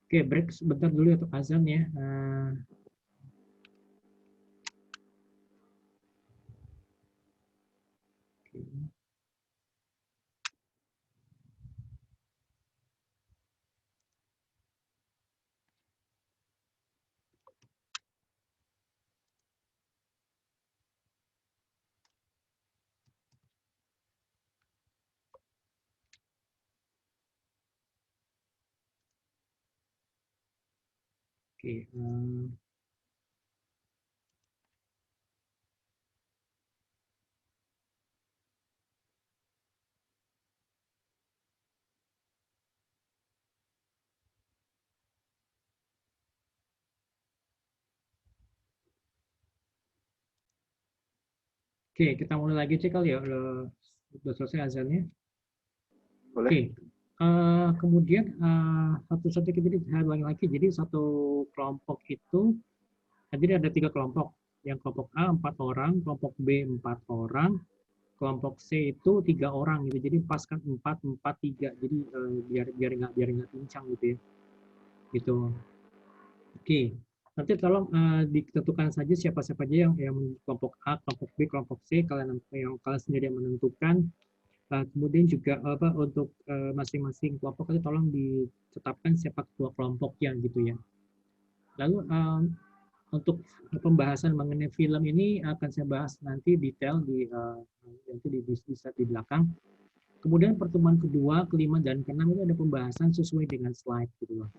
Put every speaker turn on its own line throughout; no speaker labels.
Oke, break sebentar dulu untuk azan ya. Oke, oke, kita mulai lagi cek kali ya. Udah selesai azannya.
Boleh.
Oke, kemudian satu-satu kita ulangi lagi. Jadi satu kelompok itu, jadi ada 3 kelompok. Yang kelompok A 4 orang, kelompok B 4 orang, kelompok C itu 3 orang gitu. Jadi pas kan 4, 4, 3. Jadi biar nggak pincang gitu ya. Gitu. Oke, nanti tolong ditentukan saja siapa-siapa aja yang kelompok A, kelompok B, kelompok C, yang kalian sendiri yang menentukan. Kemudian juga untuk masing-masing kelompok itu tolong ditetapkan siapa ketua kelompoknya gitu ya. Lalu untuk pembahasan mengenai film ini akan saya bahas nanti detail nanti di belakang. Kemudian pertemuan kedua, kelima, dan keenam itu ada pembahasan sesuai dengan slide gitu loh.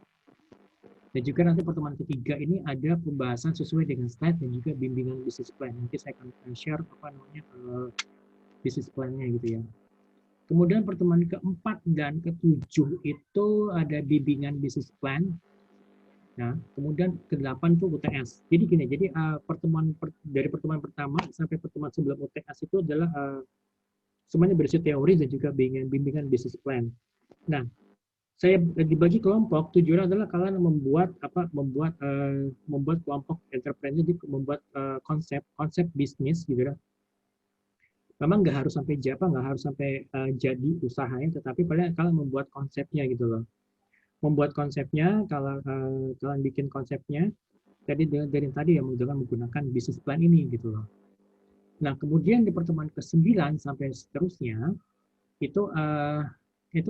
Dan juga nanti pertemuan ketiga ini ada pembahasan sesuai dengan slide dan juga bimbingan business plan. Nanti saya akan share business plan-nya gitu ya. Kemudian pertemuan keempat dan ketujuh itu ada bimbingan business plan. Nah, kemudian ke-8 itu UTS. Jadi gini, jadi dari pertemuan pertama sampai pertemuan sebelum UTS itu adalah semuanya berisi teori dan juga bimbingan business plan. Nah, saya dibagi kelompok, tujuannya adalah kalian membuat kelompok entrepreneur, jadi membuat konsep bisnis gitu ya. Memang nggak harus sampai nggak harus sampai jadi usahanya, tetapi paling kalian membuat konsepnya gitu loh. Membuat konsepnya, kalau kalian bikin konsepnya, jadi dari tadi yang menggunakan bisnis plan ini gitu loh. Nah, kemudian di pertemuan ke-9 sampai seterusnya itu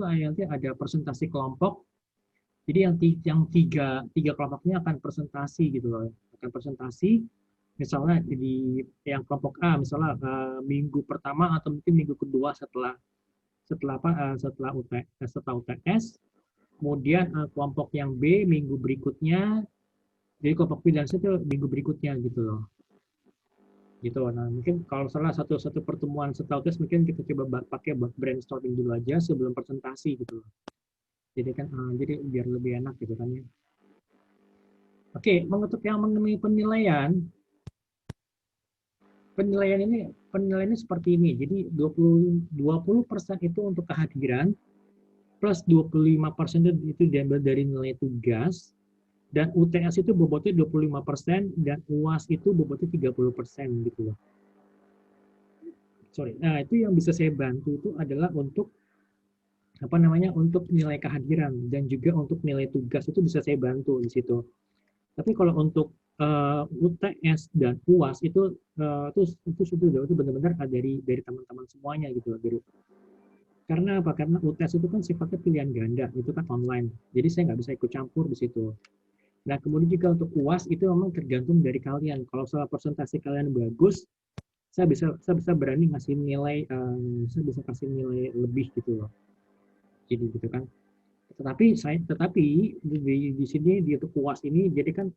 nanti ada presentasi kelompok. Jadi yang tiga kelompoknya akan presentasi gitu loh, akan presentasi. Misalnya di yang kelompok A, misalnya minggu pertama atau mungkin minggu kedua setelah setelah UTS. Kemudian kelompok yang B minggu berikutnya, jadi kelompok B dan C itu minggu berikutnya gitu loh. Gitu. Nah, mungkin kalau salah satu pertemuan setelah UTS mungkin kita coba pakai brainstorming dulu aja sebelum presentasi gitu loh. Jadi kan jadi biar lebih enak gitu kan ya. Oke, untuk yang mengenai penilaian ini seperti ini. Jadi 20% itu untuk kehadiran, plus 25% itu diambil dari nilai tugas, dan UTS itu bobotnya 25%, dan UAS itu bobotnya 30% gitu loh. Sorry. Nah, itu yang bisa saya bantu itu adalah untuk untuk nilai kehadiran dan juga untuk nilai tugas itu bisa saya bantu di situ. Tapi kalau untuk UTS dan UAS itu benar-benar dari teman-teman semuanya gitu. Karena apa? Karena UTS itu kan sifatnya pilihan ganda, itu kan online. Jadi saya nggak bisa ikut campur di situ. Nah, kemudian juga untuk UAS itu memang tergantung dari kalian. Kalau soal presentasi kalian bagus, saya bisa berani ngasih nilai, saya bisa kasih nilai lebih gitu loh. Jadi gitu kan. Tetapi di sini di untuk UAS ini, jadi kan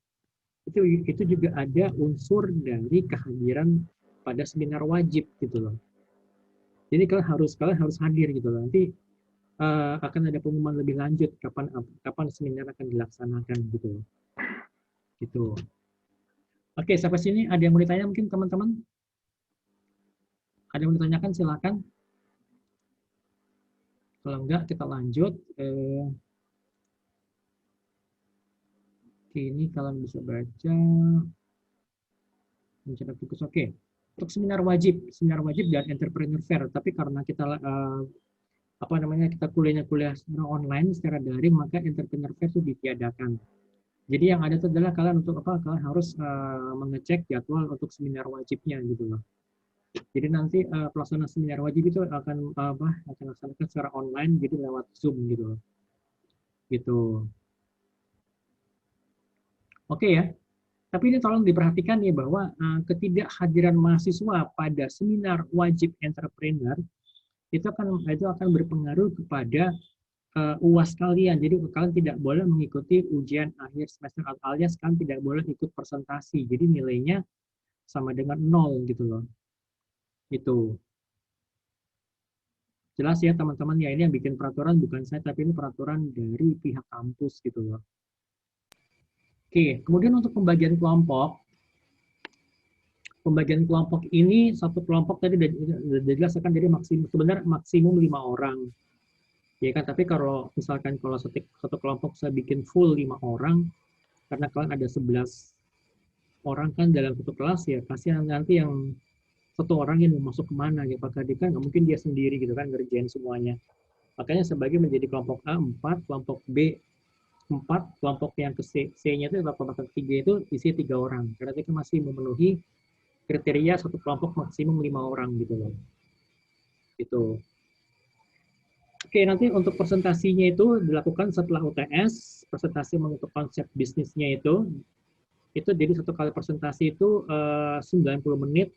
itu juga ada unsur dari kehadiran pada seminar wajib gitu loh. Jadi kalian harus hadir gitu loh. Nanti akan ada pengumuman lebih lanjut kapan seminar akan dilaksanakan gitu loh. Gitu. Oke, sampai sini ada yang mau ditanya mungkin teman-teman? Ada yang mau ditanyakan silakan. Kalau enggak kita lanjut. Ini kalian bisa baca mencetak tugas. Oke. Untuk seminar wajib dan entrepreneur fair, tapi karena kita apa namanya kita kuliah secara online, secara daring, maka entrepreneur fair itu ditiadakan. Jadi yang ada itu adalah kalian untuk apa? Kalian harus mengecek jadwal untuk seminar wajibnya gitu loh. Jadi nanti pelaksanaan seminar wajib itu akan akan dilaksanakan secara online, jadi lewat Zoom gitu loh. Gitu. Oke ya. Tapi ini tolong diperhatikan ya bahwa ketidakhadiran mahasiswa pada seminar wajib entrepreneur itu akan berpengaruh kepada UAS kalian. Jadi kalian tidak boleh mengikuti ujian akhir semester alias kalian tidak boleh ikut presentasi. Jadi nilainya sama dengan 0 gitu loh. Itu. Jelas ya teman-teman ya, ini yang bikin peraturan bukan saya, tapi ini peraturan dari pihak kampus gitu loh. Oke, kemudian untuk pembagian kelompok ini satu kelompok tadi sudah dijelaskan jadi sebenarnya maksimum 5 orang. Ya kan, tapi kalau misalkan kalau satu kelompok saya bikin full 5 orang, karena kalian ada 11 orang kan dalam satu kelas ya, pasti nanti yang satu orang yang mau masuk kemana ya, apakah dia kan nggak mungkin dia sendiri gitu kan ngerjain semuanya. Makanya sebagai menjadi kelompok A 4, kelompok B 4, kelompok yang ke C-nya itu kelompok ketiga itu isi 3 orang. Karena itu masih memenuhi kriteria satu kelompok maksimum 5 orang gitu loh. Gitu. Oke, nanti untuk presentasinya itu dilakukan setelah UTS, presentasi mengenai konsep bisnisnya itu jadi satu kali presentasi itu 90 menit,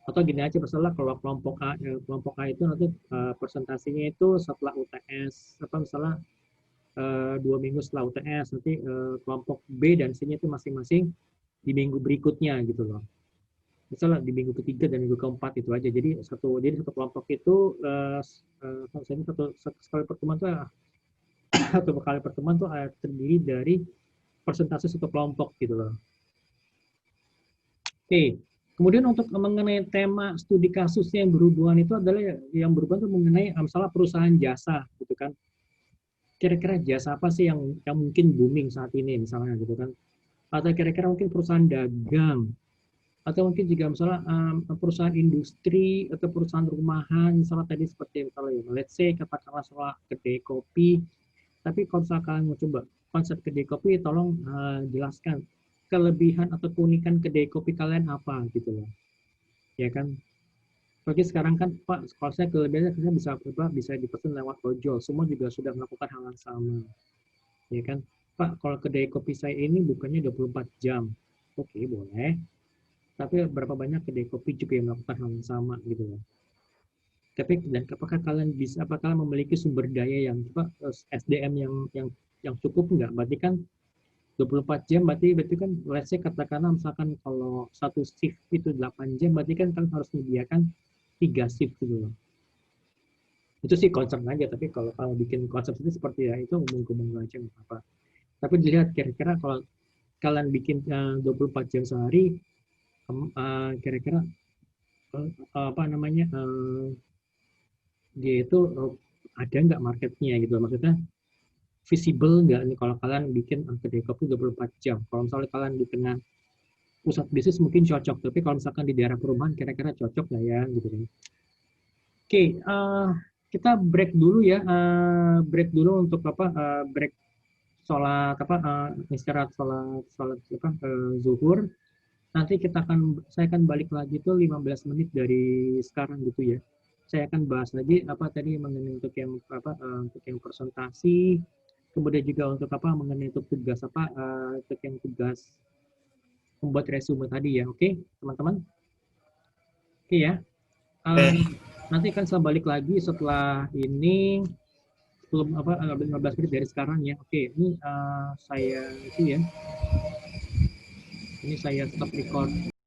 atau gini aja misalnya kalau kelompok A itu nanti presentasinya itu setelah UTS, misalnya 2 minggu setelah UTS, nanti kelompok B dan C-nya itu masing-masing di minggu berikutnya gitu loh. Misalnya di minggu ketiga dan minggu keempat itu aja. Jadi satu kelompok itu satu kali pertemuan tuh satu kali pertemuan tuh terdiri dari presentasi satu kelompok gitu loh. Oke. Kemudian untuk mengenai tema studi kasusnya yang berhubungan itu adalah yang berhubungan tuh mengenai misalnya perusahaan jasa gitu kan. Kira-kira jasa apa sih yang mungkin booming saat ini misalnya gitu kan. Atau kira-kira mungkin perusahaan dagang, atau mungkin juga misalnya perusahaan industri atau perusahaan rumahan, misalnya tadi seperti misalnya let's say katakanlah soal kedai kopi. Tapi kalau misalnya kalian mau coba konsep kedai kopi, tolong jelaskan kelebihan atau keunikan kedai kopi kalian apa gitu loh. Ya kan? Bagi sekarang kan Pak, kalau saya kelebihannya bisa dipesan lewat ojol. Semua juga sudah melakukan hal yang sama. Ya kan? Pak, kalau kedai kopi saya ini bukannya 24 jam. Oke, boleh. Tapi berapa banyak kedai kopi juga yang melakukan hal yang sama gitu loh. Tapi dan apakah kalian memiliki sumber daya yang SDM yang cukup enggak? Berarti kan 24 jam berarti kan let's say katakanlah misalkan kalau satu shift itu 8 jam, berarti kan kalian harus menyediakan 3 shift gitu loh. Itu sih konsep aja, tapi kalau bikin konsep itu seperti ya itu ngomong-ngomong aja nggak apa. Tapi dilihat kira-kira kalau kalian bikin 24 jam sehari, kira-kira apa namanya dia itu ada nggak marketnya gitu, maksudnya visible nggak nih kalau kalian bikin kedai kopi 24 jam. Kalau misalnya kalian di tengah pusat bisnis mungkin cocok, tapi kalau misalkan di daerah perumahan kira-kira cocok nggak ya gitu kan. Oke, kita break dulu ya, break dulu untuk break sholat istirahat sholat zuhur. Nanti saya akan balik lagi tuh 15 menit dari sekarang gitu ya. Saya akan bahas lagi tadi mengenai untuk yang presentasi, kemudian juga untuk mengenai untuk tugas untuk yang tugas membuat resume tadi ya. Oke, teman-teman. Oke ya. Nanti akan saya balik lagi setelah ini sebelum 15 menit dari sekarang ya. Oke, ini saya itu ya. Ini saya stop record